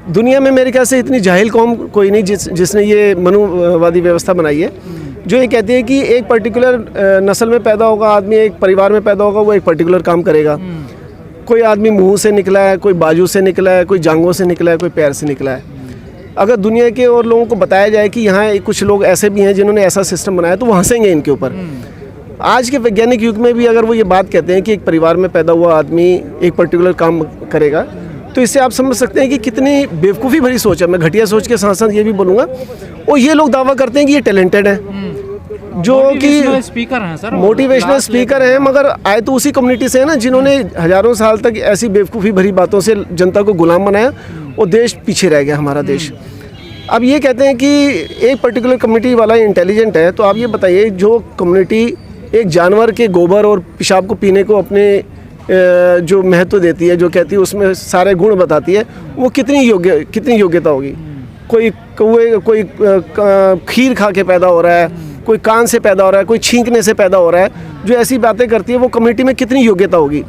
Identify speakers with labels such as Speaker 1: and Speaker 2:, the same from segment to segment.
Speaker 1: दुनिया में मेरे ख्याल से इतनी जाहिल कौम कोई नहीं जिसने ये मनुवादी व्यवस्था बनाई है, जो ये कहती है कि एक पर्टिकुलर नस्ल में पैदा होगा आदमी, एक परिवार में पैदा होगा, वो एक पर्टिकुलर काम करेगा। कोई आदमी मुंह से निकला है, कोई बाजू से निकला है, कोई जांघों से निकला है, कोई पैर से निकला है। अगर दुनिया के और लोगों को बताया जाए कि यहाँ कुछ लोग ऐसे भी हैं जिन्होंने ऐसा सिस्टम बनाया, तो वो हंसेंगे इनके ऊपर। आज के वैज्ञानिक युग में भी अगर वो ये बात कहते हैं कि एक परिवार में पैदा हुआ आदमी एक पर्टिकुलर काम करेगा, तो इससे आप समझ सकते हैं कि कितनी बेवकूफ़ी भरी सोच है। मैं घटिया सोच के साथ साथ ये भी बोलूँगा, और ये लोग दावा करते हैं कि ये टैलेंटेड है, जो कि
Speaker 2: स्पीकर हैं सर,
Speaker 1: मोटिवेशनल स्पीकर हैं, मगर आए तो उसी कम्युनिटी से है ना जिन्होंने हजारों साल तक ऐसी बेवकूफ़ी भरी बातों से जनता को गुलाम बनाया और देश पीछे रह गया हमारा देश। अब ये कहते हैं कि एक पर्टिकुलर कम्युनिटी वाला इंटेलिजेंट है, तो आप ये बताइए जो कम्युनिटी एक जानवर के गोबर और पेशाब को पीने को अपने जो महत्व देती है, जो कहती है उसमें सारे गुण बताती है, वो कितनी योग्यता होगी। कोई खीर खा के पैदा हो रहा है, कोई कान से पैदा हो रहा है, कोई छींकने से पैदा हो रहा है, जो ऐसी बातें करती है वो कम्युनिटी में कितनी योग्यता होगी।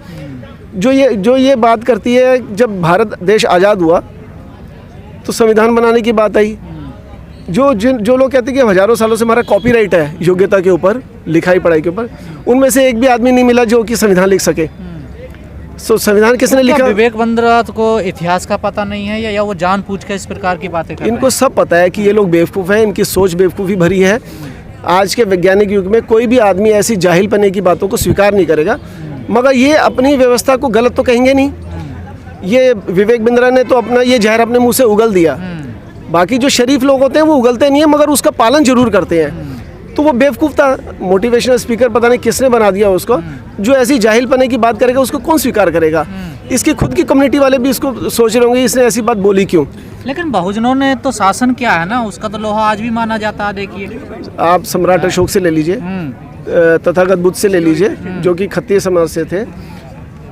Speaker 1: जो ये बात करती है, जब भारत देश आज़ाद हुआ तो संविधान बनाने की बात आई। जो लोग कहते हैं कि हज़ारों सालों से हमारा कॉपीराइट है योग्यता के ऊपर, लिखाई पढ़ाई के ऊपर, उनमें से एक भी आदमी नहीं मिला जो कि संविधान लिख सके। तो संविधान किसने लिखा?
Speaker 2: विवेक बिंद्रा को इतिहास का पता नहीं है या वो जानबूझ के इस प्रकार की बातें कर रहे हैं?
Speaker 1: इनको सब पता है कि ये लोग बेवकूफ़ हैं, इनकी सोच बेवकूफ़ी भरी है। आज के वैज्ञानिक युग में कोई भी आदमी ऐसी जाहिल पने की बातों को स्वीकार नहीं करेगा, मगर ये अपनी व्यवस्था को गलत तो कहेंगे नहीं। ये विवेक बिंद्रा ने तो अपना ये जहर अपने मुंह से उगल दिया। बाकी जो शरीफ लोग होते हैं वो उगलते नहीं है, मगर उसका पालन जरूर करते हैं। तो वो बेवकूफ़ था। मोटिवेशनल स्पीकर पता नहीं किसने बना दिया उसको। जो ऐसी जाहिल पने की बात करेगा उसको कौन स्वीकार करेगा? इसकी खुद की कम्युनिटी वाले भी इसको सोच रहे होंगे इसने ऐसी बात बोली क्यों।
Speaker 2: लेकिन बहुजनों ने तो शासन किया है ना, उसका तो लोहा आज भी माना जाता है। देखिए
Speaker 1: आप सम्राट अशोक से ले लीजिए, तथागत बुद्ध से ले लीजिए, जो कि खत्तिय समाज से थे,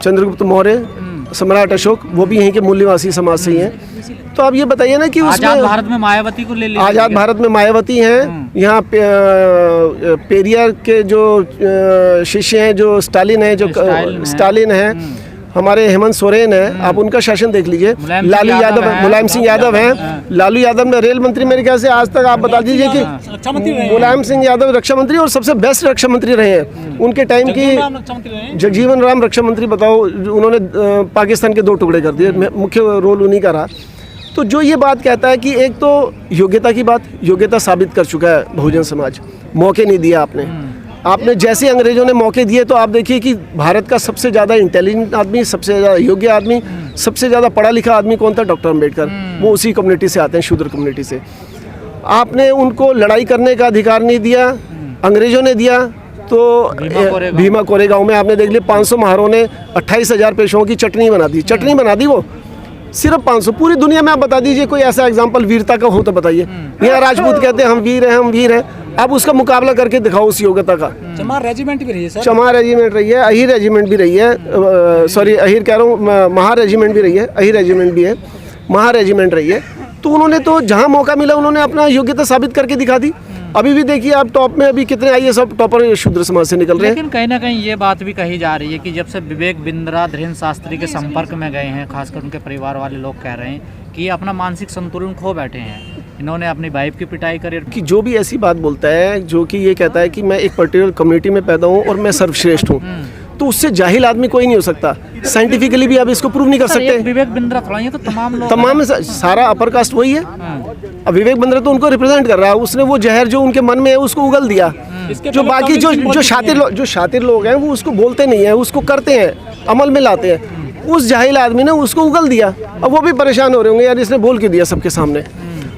Speaker 1: चंद्रगुप्त मौर्य, सम्राट अशोक, वो भी यहीं के मूल्यवासी समाज से ही हैं। तो आप ये बताइए ना कि उसमें
Speaker 2: आजाद भारत में मायावती को ले लीजिए।
Speaker 1: आजाद भारत में मायावती हैं, यहाँ पेरियार के जो शिष्य हैं, जो स्टालिन है, स्टालिन है, हमारे हेमंत सोरेन है, आप उनका शासन देख लीजिए। लालू यादव, मुलायम सिंह यादव हैं। लालू यादव में रेल मंत्री, मेरे ख्याल से आज तक आप बता दीजिए कि मुलायम सिंह यादव रक्षा मंत्री और सबसे बेस्ट रक्षा मंत्री रहे हैं उनके टाइम की। जगजीवन राम रक्षा मंत्री, बताओ, उन्होंने पाकिस्तान के 2 टुकड़े कर दिए, मुख्य रोल उन्हीं का रहा। तो जो ये बात कहता है कि एक तो योग्यता की बात, योग्यता साबित कर चुका है बहुजन समाज, मौके नहीं दिया आपने जैसे अंग्रेजों ने मौके दिए। तो आप देखिए कि भारत का सबसे ज़्यादा इंटेलिजेंट आदमी, सबसे ज़्यादा योग्य आदमी, सबसे ज़्यादा पढ़ा लिखा आदमी कौन था? डॉक्टर अम्बेडकर। वो उसी कम्युनिटी से आते हैं, शूद्र कम्युनिटी से। आपने उनको लड़ाई करने का अधिकार नहीं दिया, अंग्रेजों ने दिया। तो भीमा कोरेगांव में आपने देख लिया 500 महारों ने 28,000 पेशों की चटनी बना दी वो सिर्फ 500। पूरी दुनिया में आप बता दीजिए कोई ऐसा एग्जाम्पल वीरता का हो तो बताइए। यहाँ राजपूत कहते हैं हम वीर हैं, अब उसका मुकाबला करके दिखाओ उस योग्यता का।
Speaker 2: चमार रेजिमेंट भी रही है सर,
Speaker 1: चमार रेजिमेंट रही है, अहिर रेजिमेंट भी रही है, सॉरी अहिर कह रहा हूँ, महा रेजिमेंट भी रही है, अहिर रेजिमेंट भी है, महा रेजिमेंट रही है। तो उन्होंने तो जहाँ मौका मिला उन्होंने अपना योग्यता साबित करके दिखा दी। अभी भी देखिए आप टॉप में अभी कितने आईएएस सब टॉपर शूद्र समाज से निकल रहे हैं।
Speaker 2: लेकिन कहीं ना कहीं ये बात भी कही जा रही है कि जब से विवेक बिंद्रा धीरेन्द्र शास्त्री के संपर्क में गए हैं, खासकर उनके परिवार वाले लोग कह रहे हैं कि अपना मानसिक संतुलन खो बैठे हैं। इन्होंने अपनी वाइफ की पिटाई करी।
Speaker 1: कि जो भी ऐसी बात बोलता है, जो कि ये कहता है कि मैं एक पर्टिकुलर कम्युनिटी में पैदा हूँ और मैं सर्वश्रेष्ठ हूँ, तो उससे जाहिल आदमी कोई नहीं हो सकता। साइंटिफिकली भी आप इसको प्रूव नहीं कर सकते।
Speaker 2: विवेक बिंद्रा थोड़ा, ये तो
Speaker 1: तमाम सारा अपर कास्ट वही है। अब विवेक बिंद्रा तो उनको रिप्रेजेंट कर रहा है, उसने वो जहर जो उनके मन में है उसको उगल दिया। जो बाकी जो शातिर लोग हैं वो उसको बोलते नहीं है, उसको करते हैं, अमल में लाते हैं। उस जाहिल आदमी ने उसको उगल दिया। अब वो भी परेशान हो रहे होंगे, यार इसने बोल क्यों दिया सबके सामने।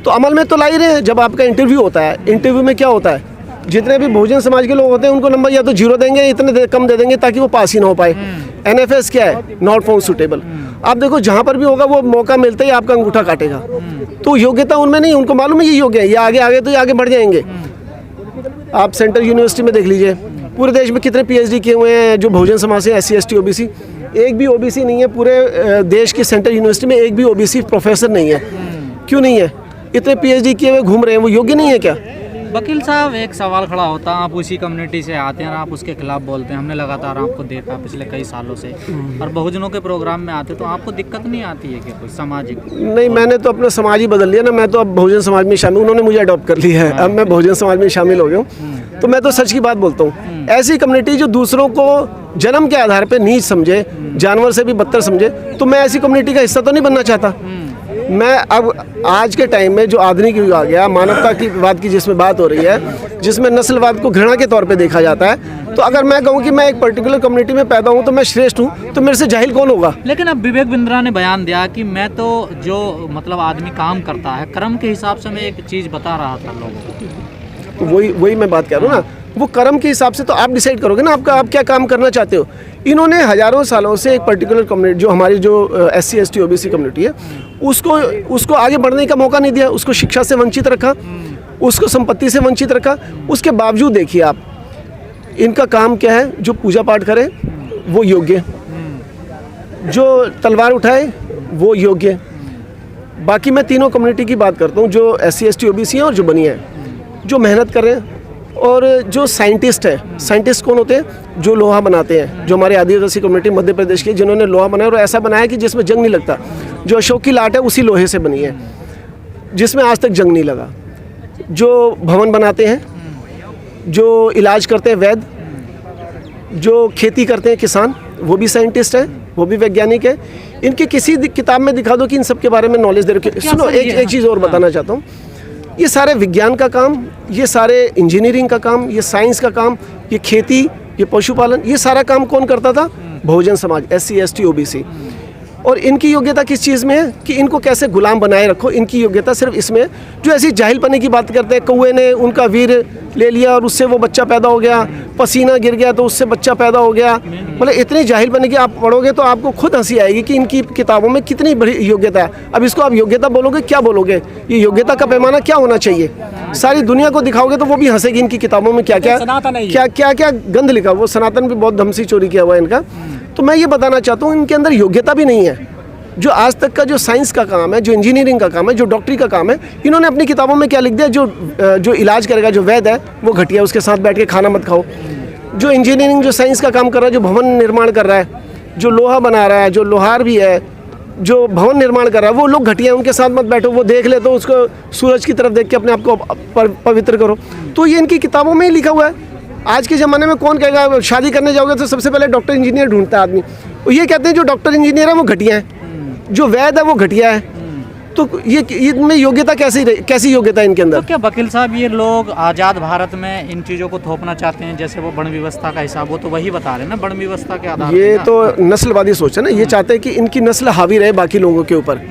Speaker 1: तो अमल में तो ला ही रहे हैं। जब आपका इंटरव्यू होता है, इंटरव्यू में क्या होता है, जितने भी बहुजन समाज के लोग होते हैं उनको नंबर या तो 0 देंगे, इतने कम दे देंगे ताकि वो पास ही ना हो पाए। NFS क्या है? Not found suitable. आप देखो जहाँ पर भी होगा वो मौका मिलता ही आपका अंगूठा काटेगा। तो योग्यता उनमें नहीं, उनको मालूम है ये योग्य है, ये आगे तो ये आगे बढ़ जाएंगे। आप सेंट्रल यूनिवर्सिटी में देख लीजिए, पूरे देश में कितने PhD किए हुए हैं जो बहुजन समाज से, SC ST OBC। एक भी OBC नहीं है पूरे देश की सेंट्रल यूनिवर्सिटी में, एक भी OBC प्रोफेसर नहीं है। क्यों नहीं है? इतने PhD किए हुए घूम रहे हैं, वो योग्य नहीं है क्या?
Speaker 2: वकील साहब, एक सवाल खड़ा होता है, आप उसी कम्युनिटी से आते हैं और आप उसके खिलाफ बोलते हैं। हमने लगातार आपको देखा पिछले कई सालों से, और बहुजनों के प्रोग्राम में आते, तो आपको दिक्कत नहीं आती है क्या कोई सामाजिक?
Speaker 1: नहीं, मैंने तो अपना समाज ही बदल लिया ना। मैं तो अब बहुजन समाज में शामिल, उन्होंने मुझे अडॉप्ट कर लिया है, अब मैं बहुजन समाज में शामिल हो गया हूँ। तो मैं तो सच की बात बोलता हूँ। ऐसी कम्युनिटी जो दूसरों को जन्म के आधार पर नीच समझे, जानवर से भी बदतर समझे, तो मैं ऐसी कम्युनिटी का हिस्सा तो नहीं बनना चाहता। मैं अब आज के टाइम में जो आधुनिक युग आ गया, मानवता की बात की जिसमें बात हो रही है, जिसमें नस्लवाद को घृणा के तौर पे देखा जाता है, तो अगर मैं कहूँ कि मैं एक पर्टिकुलर कम्युनिटी में पैदा हूँ तो मैं श्रेष्ठ हूँ, तो मेरे से जाहिल कौन होगा?
Speaker 2: लेकिन अब विवेक बिंद्रा ने बयान दिया कि मैं तो जो मतलब आदमी काम करता है कर्म के हिसाब से मैं एक चीज़ बता रहा था लोगों को।
Speaker 1: तो वही मैं बात कर रहा हूँ ना, वो कर्म के हिसाब से तो आप डिसाइड करोगे ना आप क्या काम करना चाहते हो। इन्होंने हजारों सालों से एक पर्टिकुलर कम्युनिटी, जो हमारी जो SC ST OBC कम्युनिटी है, उसको आगे बढ़ने का मौका नहीं दिया, उसको शिक्षा से वंचित रखा, उसको संपत्ति से वंचित रखा। उसके बावजूद देखिए आप, इनका काम क्या है? जो पूजा पाठ करे वो योग्य, जो तलवार उठाए वो योग्य। बाकी मैं तीनों कम्युनिटी की बात करता हूँ, जो SC ST OBC हैं और जो बनिया है, जो मेहनत कर रहे हैं। और जो साइंटिस्ट है, साइंटिस्ट कौन होते हैं? जो लोहा बनाते हैं, जो हमारे आदिवासी कम्युनिटी मध्य प्रदेश की, जिन्होंने लोहा बनाया और ऐसा बनाया कि जिसमें जंग नहीं लगता। जो अशोक की लाट है उसी लोहे से बनी है, जिसमें आज तक जंग नहीं लगा। जो भवन बनाते हैं, जो इलाज करते हैं वैद्य, जो खेती करते हैं किसान, वो भी साइंटिस्ट हैं, वो भी वैज्ञानिक है। इनकी किसी किताब में दिखा दो कि इन सब के बारे में नॉलेज दे रखे। सुनो, एक चीज़ और बताना चाहता हूँ। ये सारे विज्ञान का काम, ये सारे इंजीनियरिंग का काम, ये साइंस का काम, ये खेती, ये पशुपालन, ये सारा काम कौन करता था? Bahujan Samaj, SC ST OBC। और इनकी योग्यता किस चीज़ में है? कि इनको कैसे गुलाम बनाए रखो। इनकी योग्यता सिर्फ इसमें है। जो ऐसी जाहिलपने की बात करते हैं, कौए ने उनका वीर ले लिया और उससे वो बच्चा पैदा हो गया, पसीना गिर गया तो उससे बच्चा पैदा हो गया, मतलब इतनी जाहिलपने की आप पढ़ोगे तो आपको खुद हंसी आएगी कि इनकी किताबों में कितनी बड़ी योग्यता है। अब इसको आप योग्यता बोलोगे, क्या बोलोगे? ये योग्यता का पैमाना क्या होना चाहिए? सारी दुनिया को दिखाओगे तो वो भी हंसेगी इनकी किताबों में क्या क्या गंद लिखा। वो सनातन भी बहुत धमसी चोरी किया हुआ है इनका। तो मैं ये बताना चाहता हूँ, इनके अंदर योग्यता भी नहीं है। जो आज तक का जो साइंस का काम है, जो इंजीनियरिंग का काम है, जो डॉक्टरी का काम है, इन्होंने अपनी किताबों में क्या लिख दिया? जो इलाज करेगा, जो वैद्य है, वो घटिया, उसके साथ बैठ के खाना मत खाओ। जो इंजीनियरिंग, जो साइंस का काम कर रहा है, जो भवन निर्माण कर रहा है, जो लोहा बना रहा है, जो लोहार भी है, जो भवन निर्माण कर रहा है, वो लोग घटिया हैं, उनके साथ मत बैठो। वो देख ले तो उसको सूरज की तरफ देख के अपने आप को पवित्र करो। तो ये इनकी किताबों में ही लिखा हुआ है। आज के ज़माने में कौन कहेगा? शादी करने जाओगे तो सबसे पहले डॉक्टर इंजीनियर ढूंढता है आदमी। और ये कहते हैं जो डॉक्टर इंजीनियर है वो घटिया है, जो वैद्य है वो घटिया है। तो ये इनमें योग्यता कैसी योग्यता है इनके अंदर?
Speaker 2: तो क्या वकील साहब, ये लोग आज़ाद भारत में इन चीज़ों को थोपना चाहते हैं? जैसे वो वर्ण व्यवस्था का हिसाब, वो तो वही बता रहे हैं ना, वर्ण व्यवस्था के आधार।
Speaker 1: ये तो नस्लवादी सोच है ना। ये चाहते हैं कि इनकी नस्ल हावी रहे बाकी लोगों के ऊपर।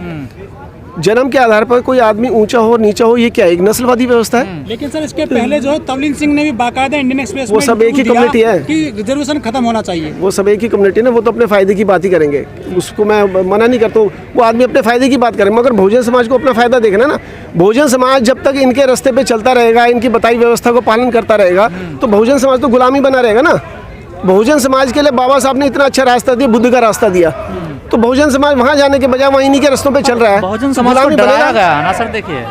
Speaker 1: जन्म के आधार पर कोई आदमी ऊंचा हो नीचा हो, ये क्या है? एक नस्लवादी व्यवस्था है।
Speaker 3: लेकिन सर, इसके पहले जो है तवलीन सिंह ने भी बाकायदा इंडियन एक्सप्रेस
Speaker 1: वो सब एक ही कम्युनिटी है
Speaker 3: कि रिजर्वेशन खत्म होना चाहिए।
Speaker 1: वो सब एक ही कम्युनिटी है, वो तो अपने फायदे की बात ही करेंगे, उसको मैं मना नहीं करता हूँ। वो आदमी अपने फायदे की बात करें, मगर बहुजन समाज को अपना फायदा देखना ना। बहुजन समाज जब तक इनके रास्ते पे चलता रहेगा, इनकी बताई व्यवस्था को पालन करता रहेगा, तो बहुजन समाज तो गुलामी बना रहेगा ना। बहुजन समाज के लिए बाबा साहब ने इतना अच्छा रास्ता दिया, बुद्ध का रास्ता दिया, तो बहुजन समाज वहाँ जाने के बजाय वहाँ इन्हीं के रास्तों पे चल रहा है।
Speaker 2: बहुजन समाज को डराया गया ना सर। देखिए,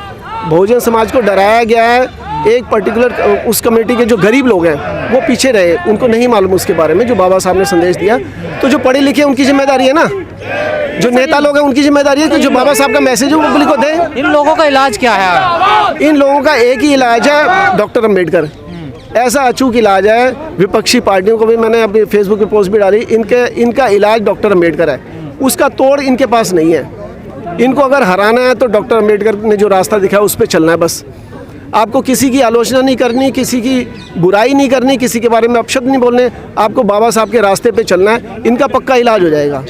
Speaker 1: बहुजन समाज को डराया गया है। एक पर्टिकुलर उस कम्युनिटी के जो गरीब लोग हैं वो पीछे रहे, उनको नहीं मालूम उसके बारे में जो बाबा साहब ने संदेश दिया। तो जो पढ़े लिखे उनकी जिम्मेदारी है ना, जो नेता लोग हैं उनकी जिम्मेदारी है कि जो बाबा साहब का मैसेज है वो पब्लिक को दें।
Speaker 2: इन लोगों का इलाज क्या है?
Speaker 1: इन लोगों का एक ही इलाज है, डॉक्टर अम्बेडकर। ऐसा अचूक इलाज है। विपक्षी पार्टियों को भी मैंने अपनी फेसबुक पे पोस्ट भी डाली, इनका इलाज डॉक्टर अम्बेडकर है, उसका तोड़ इनके पास नहीं है। इनको अगर हराना है तो डॉक्टर अम्बेडकर ने जो रास्ता दिखाया उस पर चलना है बस। आपको किसी की आलोचना नहीं करनी, किसी की बुराई नहीं करनी, किसी के बारे में अपशब्द नहीं बोलने, आपको बाबा साहब के रास्ते पे चलना है। इनका पक्का इलाज हो जाएगा।